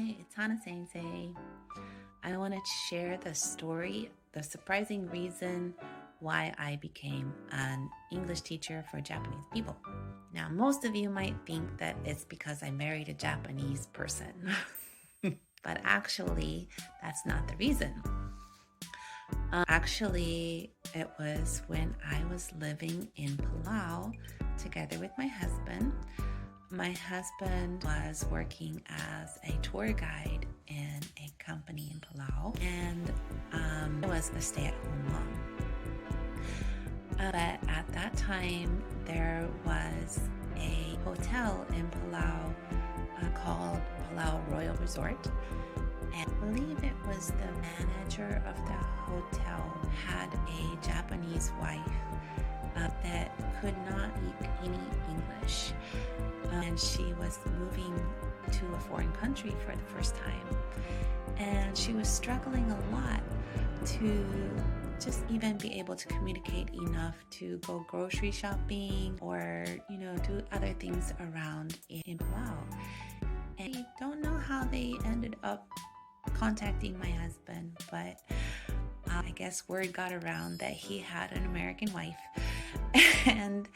Hi, it's Hana Sensei. I wanted to share the story, the surprising reason why I became an English teacher for Japanese people. Now, most of you might think that it's because I married a Japanese person, but actually, that's not the reason. Actually, it was when I was living in Palau together with my husband. My husband was working as a tour guide in a company in Palau, and I was a stay-at-home mom. But at that time, there was a hotel in Palau called Palau Royal Resort. And I believe it was the manager of the hotel had a Japanese wife that could not speak any English. And she was moving to a foreign country for the first time. And she was struggling a lot to just even be able to communicate enough to go grocery shopping or, do other things around in Palau. And I don't know how they ended up contacting my husband, but I guess word got around that he had an American wife. And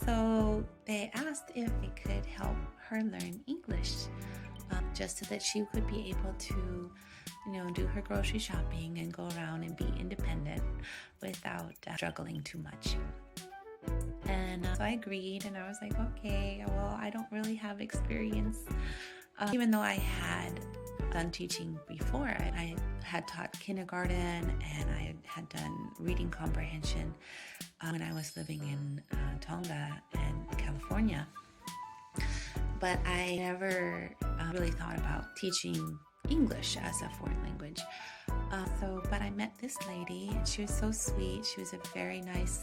so they asked if they could help her learn English, just so that she could be able to, do her grocery shopping and go around and be independent without struggling too much. And so I agreed, and I was like, okay, well, I don't really have experience. Even though I had done teaching before, I had taught kindergarten and I had done reading comprehension when I was living in Tonga and California. But I never really thought about teaching English as a foreign language. But I met this lady, and she was so sweet. She was a very nice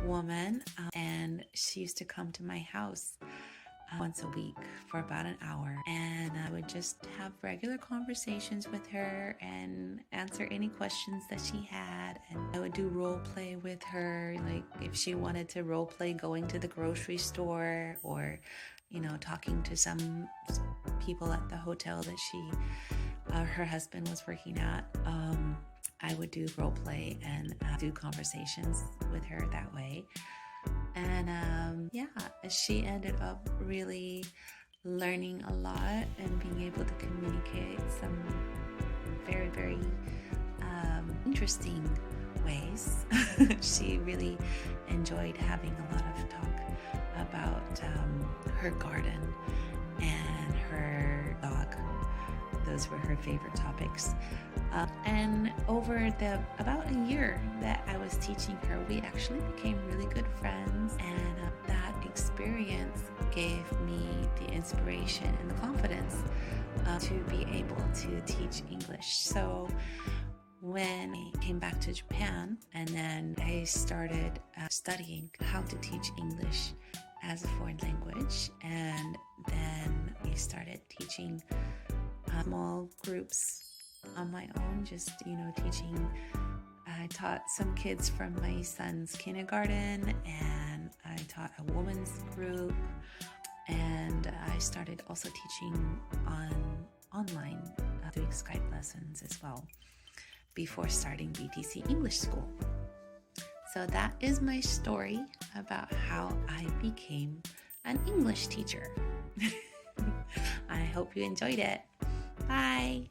woman, and she used to come to my house once a week for about an hour, and I would just have regular conversations with her and answer any questions that she had. And I would do role play with her, like if she wanted to role play going to the grocery store or talking to some people at the hotel that her husband was working at. I would do role play and do conversations with her that way. And she ended up really learning a lot and being able to communicate some very, very interesting ways. She really enjoyed having a lot of talk about her garden and her dog. Those were her favorite topics. And over about a year that I was teaching her, we actually became really good friends, and that experience gave me the inspiration and the confidence to be able to teach English. So when I came back to Japan, and then I started studying how to teach English as a foreign language, and then I started teaching small groups on my own, just teaching. I taught some kids from my son's kindergarten, and I taught a woman's group, and I started also teaching online doing Skype lessons as well before starting BTC English School. So that is my story about how I became an English teacher. I hope you enjoyed it. Bye.